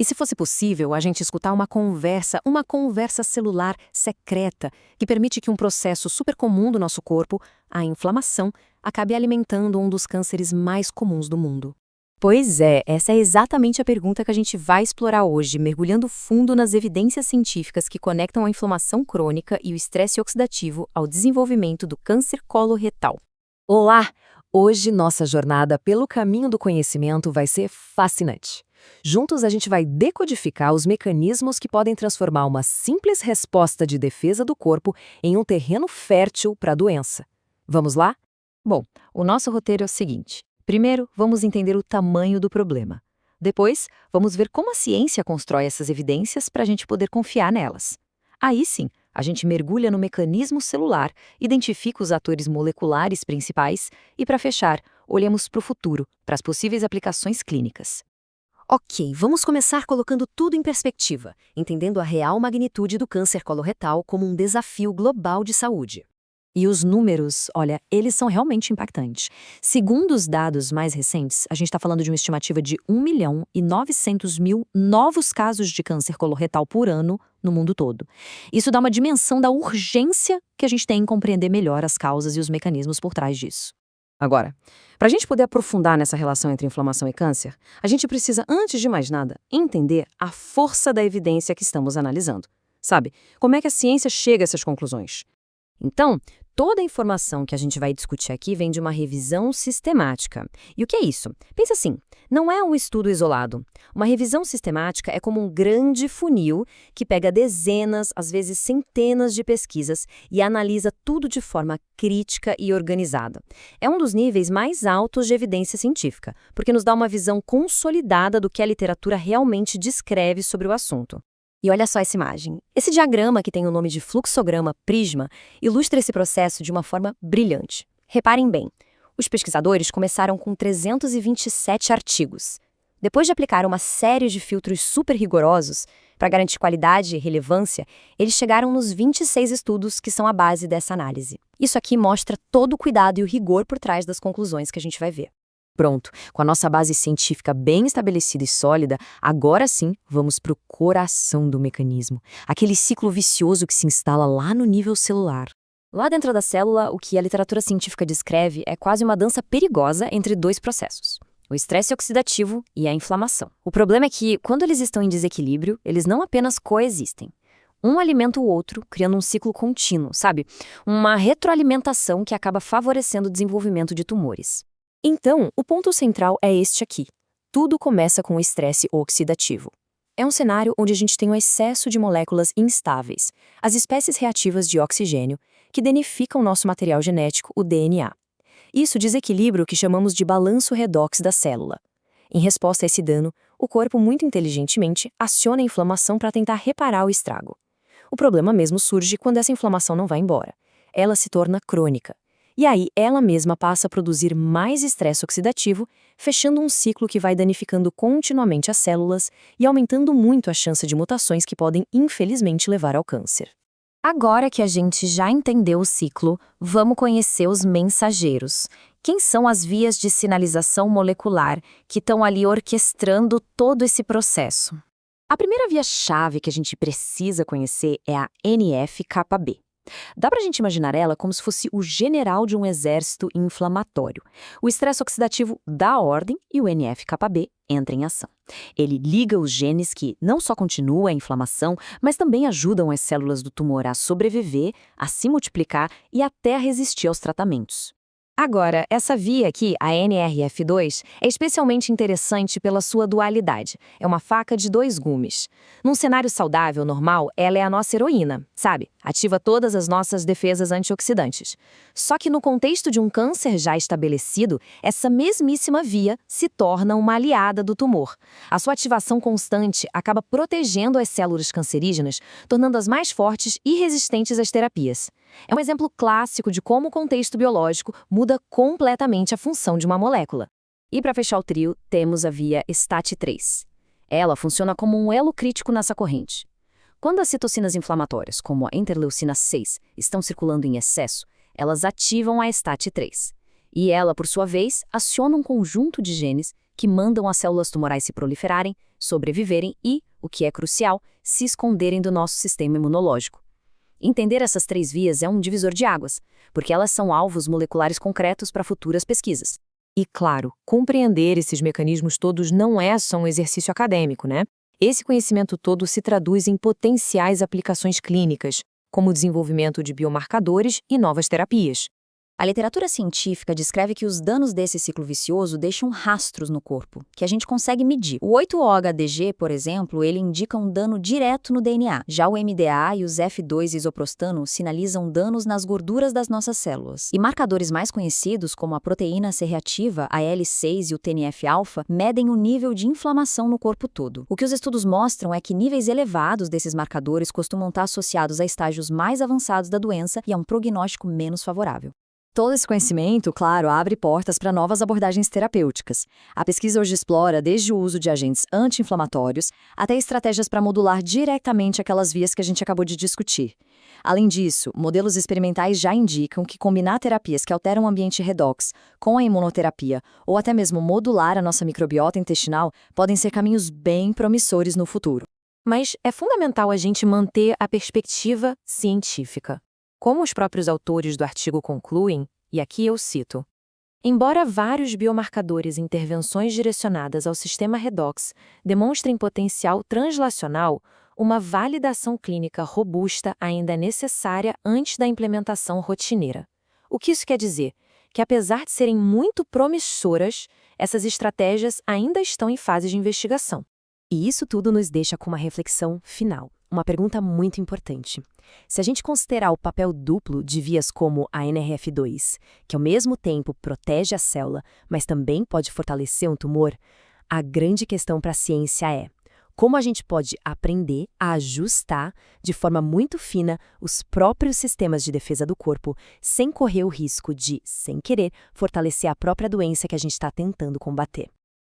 E se fosse possível, a gente escutar uma conversa celular secreta, que permite que um processo super comum do nosso corpo, a inflamação, acabe alimentando um dos cânceres mais comuns do mundo. Pois é, essa é exatamente a pergunta que a gente vai explorar hoje, mergulhando fundo nas evidências científicas que conectam a inflamação crônica e o estresse oxidativo ao desenvolvimento do câncer coloretal. Olá! Hoje nossa jornada pelo caminho do conhecimento vai ser fascinante. Juntos a gente vai decodificar os mecanismos que podem transformar uma simples resposta de defesa do corpo em um terreno fértil para a doença. Vamos lá? Bom, o nosso roteiro é o seguinte. Primeiro, vamos entender o tamanho do problema. Depois, vamos ver como a ciência constrói essas evidências para a gente poder confiar nelas. Aí sim, a gente mergulha no mecanismo celular, identifica os atores moleculares principais e, para fechar, olhamos para o futuro, para as possíveis aplicações clínicas. Ok, vamos começar colocando tudo em perspectiva, entendendo a real magnitude do câncer coloretal como um desafio global de saúde. E os números, olha, eles são realmente impactantes. Segundo os dados mais recentes, a gente está falando de uma estimativa de 1.900.000 novos casos de câncer coloretal por ano no mundo todo. Isso dá uma dimensão da urgência que a gente tem em compreender melhor as causas e os mecanismos por trás disso. Agora, para a gente poder aprofundar nessa relação entre inflamação e câncer, a gente precisa, antes de mais nada, entender a força da evidência que estamos analisando. Sabe, como é que a ciência chega a essas conclusões? Então, toda a informação que a gente vai discutir aqui vem de uma revisão sistemática. E o que é isso? Pensa assim, não é um estudo isolado. Uma revisão sistemática é como um grande funil que pega dezenas, às vezes centenas de pesquisas e analisa tudo de forma crítica e organizada. É um dos níveis mais altos de evidência científica, porque nos dá uma visão consolidada do que a literatura realmente descreve sobre o assunto. E olha só essa imagem. Esse diagrama, que tem o nome de fluxograma prisma, ilustra esse processo de uma forma brilhante. Reparem bem, os pesquisadores começaram com 327 artigos. Depois de aplicar uma série de filtros super rigorosos para garantir qualidade e relevância, eles chegaram nos 26 estudos que são a base dessa análise. Isso aqui mostra todo o cuidado e o rigor por trás das conclusões que a gente vai ver. Pronto, com a nossa base científica bem estabelecida e sólida, agora sim vamos para o coração do mecanismo, aquele ciclo vicioso que se instala lá no nível celular. Lá dentro da célula, o que a literatura científica descreve é quase uma dança perigosa entre dois processos: o estresse oxidativo e a inflamação. O problema é que, quando eles estão em desequilíbrio, eles não apenas coexistem. Um alimenta o outro, criando um ciclo contínuo, sabe? Uma retroalimentação que acaba favorecendo o desenvolvimento de tumores. Então, o ponto central é este aqui. Tudo começa com o estresse oxidativo. É um cenário onde a gente tem um excesso de moléculas instáveis, as espécies reativas de oxigênio, que danificam o nosso material genético, o DNA. Isso desequilibra o que chamamos de balanço redox da célula. Em resposta a esse dano, o corpo, muito inteligentemente, aciona a inflamação para tentar reparar o estrago. O problema mesmo surge quando essa inflamação não vai embora. Ela se torna crônica. E aí, ela mesma passa a produzir mais estresse oxidativo, fechando um ciclo que vai danificando continuamente as células e aumentando muito a chance de mutações que podem, infelizmente, levar ao câncer. Agora que a gente já entendeu o ciclo, vamos conhecer os mensageiros. Quem são as vias de sinalização molecular que estão ali orquestrando todo esse processo? A primeira via-chave que a gente precisa conhecer é a NF-κB. Dá pra gente imaginar ela como se fosse o general de um exército inflamatório. O estresse oxidativo dá ordem e o NF-κB entra em ação. Ele liga os genes que não só continuam a inflamação, mas também ajudam as células do tumor a sobreviver, a se multiplicar e até a resistir aos tratamentos. Agora, essa via aqui, a NRF2, é especialmente interessante pela sua dualidade. É uma faca de dois gumes. Num cenário saudável, normal, ela é a nossa heroína, sabe? Ativa todas as nossas defesas antioxidantes. Só que no contexto de um câncer já estabelecido, essa mesmíssima via se torna uma aliada do tumor. A sua ativação constante acaba protegendo as células cancerígenas, tornando-as mais fortes e resistentes às terapias. É um exemplo clássico de como o contexto biológico muda completamente a função de uma molécula. E para fechar o trio, temos a via STAT3. Ela funciona como um elo crítico nessa corrente. Quando as citocinas inflamatórias, como a interleucina 6, estão circulando em excesso, elas ativam a STAT3. E ela, por sua vez, aciona um conjunto de genes que mandam as células tumorais se proliferarem, sobreviverem e, o que é crucial, se esconderem do nosso sistema imunológico. Entender essas 3 vias é um divisor de águas, porque elas são alvos moleculares concretos para futuras pesquisas. E, claro, compreender esses mecanismos todos não é só um exercício acadêmico, né? Esse conhecimento todo se traduz em potenciais aplicações clínicas, como o desenvolvimento de biomarcadores e novas terapias. A literatura científica descreve que os danos desse ciclo vicioso deixam rastros no corpo, que a gente consegue medir. O 8-OHDG, por exemplo, ele indica um dano direto no DNA. Já o MDA e os F2-isoprostano sinalizam danos nas gorduras das nossas células. E marcadores mais conhecidos, como a proteína C reativa, a L6 e o TNF-alfa, medem o nível de inflamação no corpo todo. O que os estudos mostram é que níveis elevados desses marcadores costumam estar associados a estágios mais avançados da doença e a um prognóstico menos favorável. Todo esse conhecimento, claro, abre portas para novas abordagens terapêuticas. A pesquisa hoje explora desde o uso de agentes anti-inflamatórios até estratégias para modular diretamente aquelas vias que a gente acabou de discutir. Além disso, modelos experimentais já indicam que combinar terapias que alteram o ambiente redox com a imunoterapia ou até mesmo modular a nossa microbiota intestinal podem ser caminhos bem promissores no futuro. Mas é fundamental a gente manter a perspectiva científica. Como os próprios autores do artigo concluem, e aqui eu cito: embora vários biomarcadores e intervenções direcionadas ao sistema redox demonstrem potencial translacional, uma validação clínica robusta ainda é necessária antes da implementação rotineira. O que isso quer dizer? Que apesar de serem muito promissoras, essas estratégias ainda estão em fase de investigação. E isso tudo nos deixa com uma reflexão final. Uma pergunta muito importante. Se a gente considerar o papel duplo de vias como a NRF2, que ao mesmo tempo protege a célula, mas também pode fortalecer um tumor, a grande questão para a ciência é: como a gente pode aprender a ajustar de forma muito fina os próprios sistemas de defesa do corpo, sem correr o risco de, sem querer, fortalecer a própria doença que a gente está tentando combater.